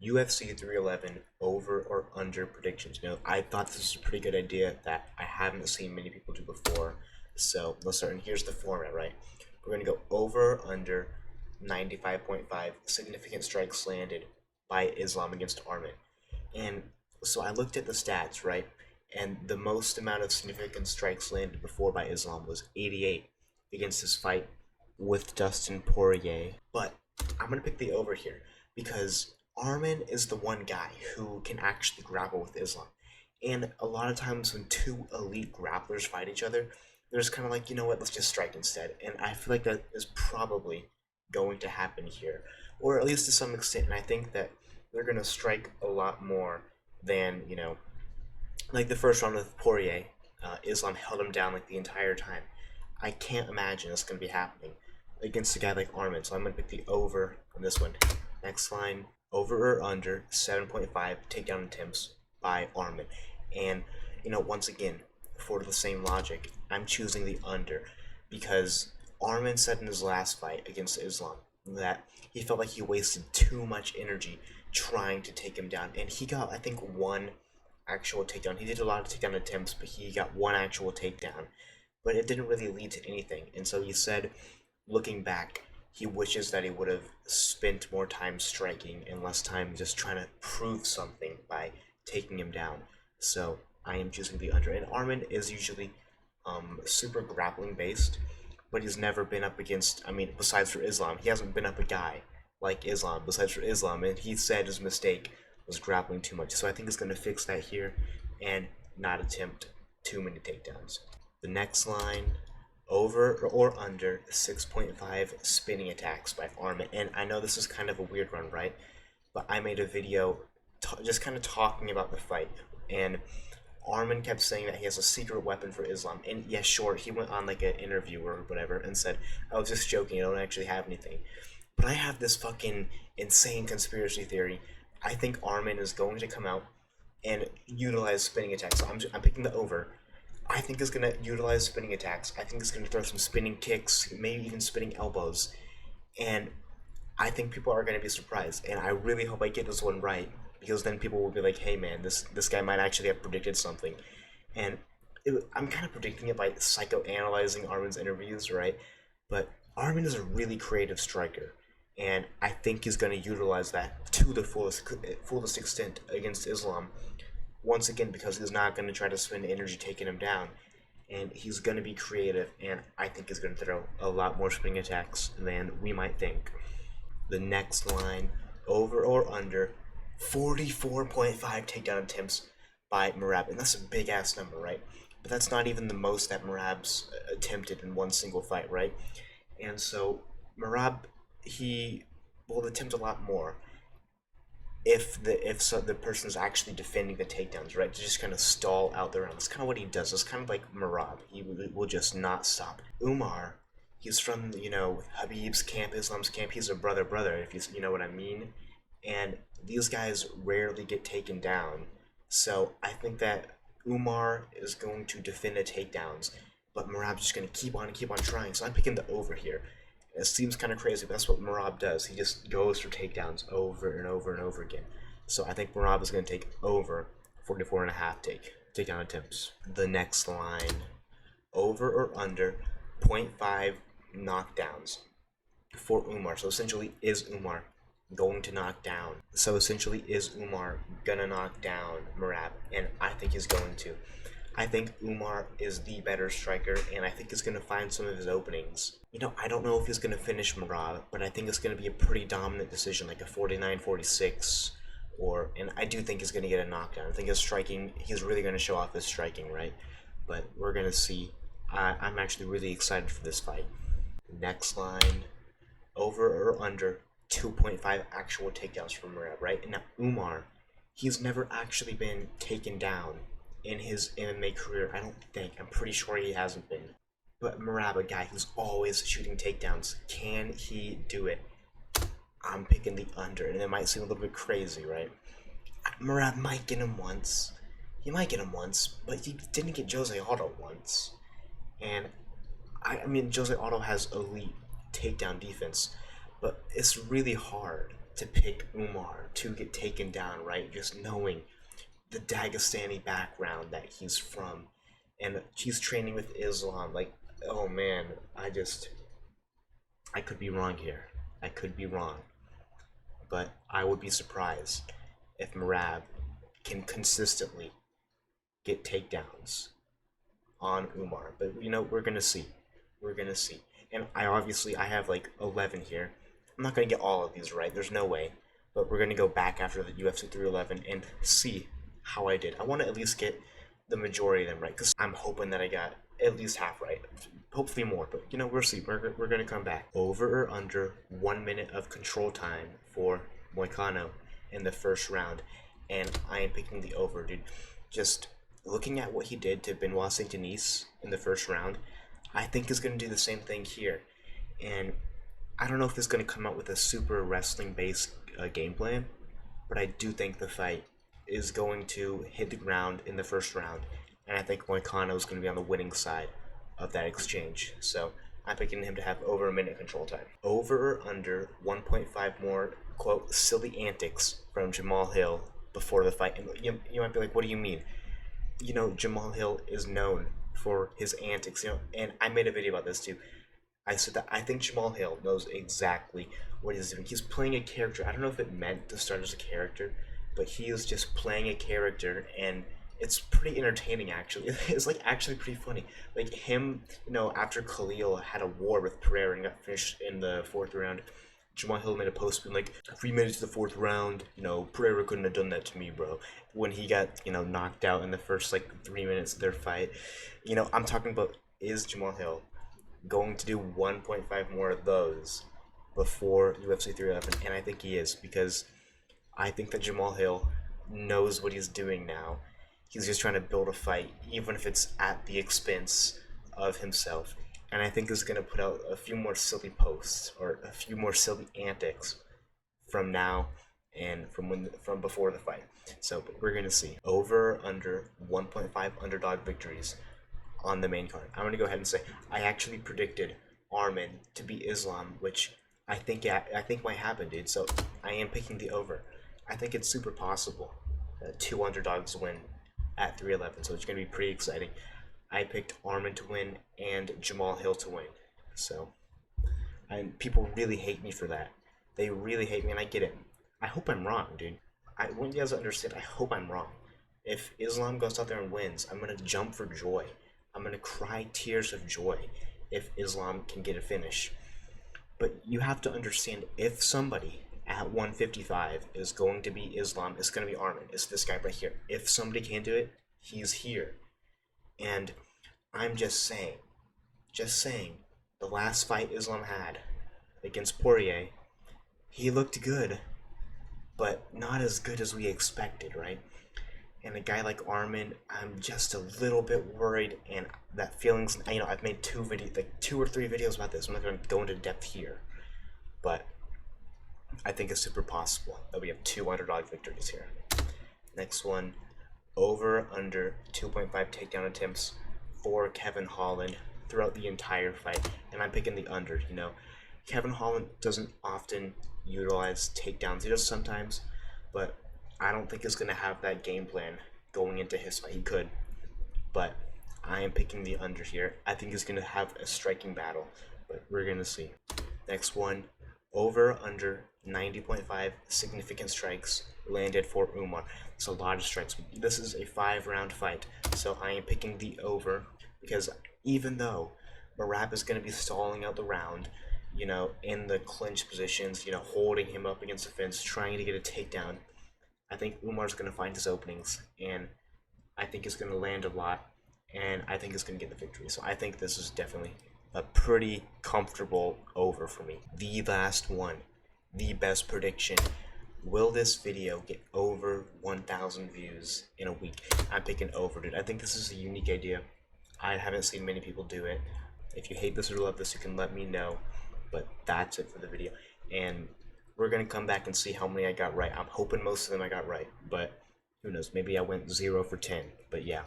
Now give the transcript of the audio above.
UFC 311 over or under predictions. I thought this was a pretty good idea that I haven't seen many people do before. So let's start. And here's the format, right? We're going to go over or under 95.5 significant strikes landed by Islam against Armin. And so I looked at the stats, right? And the most amount of significant strikes landed before by Islam was 88 against his fight with Dustin Poirier. But I'm going to pick the over here because Armin is the one guy who can actually grapple with Islam. And a lot of times when two elite grapplers fight each other, there's kind of like, you know what, let's just strike instead. And I feel like that is probably going to happen here, or at least to some extent. And I think that they're going to strike a lot more than, like the first round with Poirier. Islam held him down like the entire time. I can't imagine this going to be happening against a guy like Armin, so I'm going to pick the over on this one. Next line, over or under 7.5 takedown attempts by Armin. And, once again, for the same logic, I'm choosing the under because Armin said in his last fight against Islam that he felt like he wasted too much energy trying to take him down. And he got, I think, one actual takedown. He did a lot of takedown attempts, but he got one actual takedown. But it didn't really lead to anything. And so he said, looking back, he wishes that he would have spent more time striking and less time just trying to prove something by taking him down. So I am choosing the under. And Armin is usually super grappling based, but he's never been up against, besides for Islam, he hasn't been up a guy like Islam, besides for Islam, and he said his mistake was grappling too much. So I think he's going to fix that here and not attempt too many takedowns. The next line, over or under 6.5 spinning attacks by Armin. And I know this is kind of a weird one, right? But I made a video just kind of talking about the fight, and Armin kept saying that he has a secret weapon for Islam. And yeah, sure, he went on like an interview or whatever and said, I was just joking, I don't actually have anything. But I have this fucking insane conspiracy theory. I think Armin is going to come out and utilize spinning attacks. So I'm picking the over. I think he's going to utilize spinning attacks. I think he's going to throw some spinning kicks, maybe even spinning elbows. And I think people are going to be surprised. And I really hope I get this one right, because then people will be like, hey man, this guy might actually have predicted something. And I'm kind of predicting it by psychoanalyzing Armin's interviews, right? But Armin is a really creative striker, and I think he's going to utilize that to the fullest extent against Islam. Once again, because he's not going to try to spend energy taking him down, and he's going to be creative, and I think he's going to throw a lot more spinning attacks than we might think. The next line, over or under 44.5 takedown attempts by Merab, and that's a big ass number, right? But that's not even the most that Merab's attempted in one single fight, right? And so Merab, he will attempt a lot more if the person's actually defending the takedowns, right? To just kind of stall out the round. That's kind of what he does. It's kind of like Merab. He will just not stop. Umar, he's from Habib's camp, Islam's camp. He's a brother, if you know what I mean. And these guys rarely get taken down. So I think that Umar is going to defend the takedowns, but Merab's just going to keep on trying. So I'm picking the over here. It seems kind of crazy, but that's what Merab does. He just goes for takedowns over and over and over again. So I think Merab is going to take over 44.5 takedown attempts. The next line, over or under 0.5 knockdowns for Umar. So essentially, is Umar going to knock down? So essentially, is Umar gonna knock down Merab? And I think he's going to. I think Umar is the better striker, and I think he's going to find some of his openings. I don't know if he's going to finish Merab, but I think it's going to be a pretty dominant decision, like a 49-46, and I do think he's going to get a knockdown. I think his striking, he's really going to show off his striking, right? But we're going to see. I'm actually really excited for this fight. Next line, over or under 2.5 actual takedowns from Merab, right? And now Umar, he's never actually been taken down in his MMA career. I don't think. I'm pretty sure he hasn't been. But Merab, a guy who's always shooting takedowns, can he do it? I'm picking the under, and it might seem a little bit crazy, right? Merab might get him once. He might get him once, but he didn't get Jose Aldo once. And Jose Aldo has elite takedown defense, but it's really hard to pick Umar to get taken down, right? Just knowing the Dagestani background that he's from, and he's training with Islam. Like, oh man, I could be wrong here. I could be wrong, but I would be surprised if Merab can consistently get takedowns on Umar. But we're gonna see. We're gonna see. And I have like 11 here. I'm not gonna get all of these right. There's no way. But we're gonna go back after the UFC 311 and see how I did. I want to at least get the majority of them right, because I'm hoping that I got at least half right. Hopefully more, but we'll see. We're gonna come back. Over or under 1 minute of control time for Moicano in the first round, and I am picking the over, dude. Just looking at what he did to Benoit Saint Denis in the first round, I think is going to do the same thing here. And I don't know if it's going to come out with a super wrestling based game plan, but I do think the fight is going to hit the ground in the first round, and I think Moicano is going to be on the winning side of that exchange. So I'm picking him to have over a minute control time. Over or under 1.5 more, quote, silly antics from Jamal Hill before the fight. And you might be like, what do you mean? Jamal Hill is known for his antics, and I made a video about this too. I said that I think Jamal Hill knows exactly what he's doing. He's playing a character. I don't know if it meant to start as a character, but he is just playing a character, and it's pretty entertaining, actually. It's like actually pretty funny. Like him, after Khalil had a war with Pereira and got finished in the 4th round, Jamal Hill made a post being like, if we made it to the 4th round, Pereira couldn't have done that to me, bro. When he got, knocked out in the first, 3 minutes of their fight. I'm talking about, is Jamal Hill going to do 1.5 more of those before UFC 311? And I think he is, because I think that Jamal Hill knows what he's doing now. He's just trying to build a fight, even if it's at the expense of himself. And I think he's going to put out a few more silly posts or a few more silly antics from now and from before the fight. So we're going to see. Over under 1.5 underdog victories on the main card. I'm going to go ahead and say I actually predicted Armin to beat Islam, which I think might happen, dude. So I am picking the over. I think it's super possible that 2 underdogs win at 311, so it's going to be pretty exciting. I picked Armin to win and Jamal Hill to win. So, and people really hate me for that. They really hate me, and I get it. I hope I'm wrong, dude. I want you guys to understand, I hope I'm wrong. If Islam goes out there and wins, I'm going to jump for joy. I'm going to cry tears of joy if Islam can get a finish. But you have to understand, if somebody at 155 is going to be Islam, it's going to be Armin. It's this guy right here. If somebody can do it, he's here. And I'm just saying, the last fight Islam had against Poirier, he looked good, but not as good as we expected, right? And a guy like Armin, I'm just a little bit worried, and that feelings, I've made 2 or 3 videos about this. I'm not going to go into depth here, but I think it's super possible that we have 2 underdog victories here. Next one. Over under 2.5 takedown attempts for Kevin Holland throughout the entire fight, and I'm picking the under. Kevin Holland doesn't often utilize takedowns. He does sometimes, but I don't think he's going to have that game plan going into his fight. He could, but I am picking the under here. I think he's going to have a striking battle, but we're going to see. Next one. Over under 90.5 significant strikes landed for Umar. It's a lot of strikes. This is a 5-round fight, so I am picking the over, because even though Merab is going to be stalling out the round, in the clinch positions, holding him up against the fence, trying to get a takedown, I think Umar's going to find his openings, and I think he's going to land a lot, and I think he's going to get the victory. So I think this is definitely a pretty comfortable over for me. The last one, the best prediction. Will this video get over 1,000 views in a week? I'm picking over, dude. I think this is a unique idea. I haven't seen many people do it. If you hate this or love this, you can let me know. But that's it for the video. And we're going to come back and see how many I got right. I'm hoping most of them I got right. But who knows? Maybe I went 0 for 10. But yeah.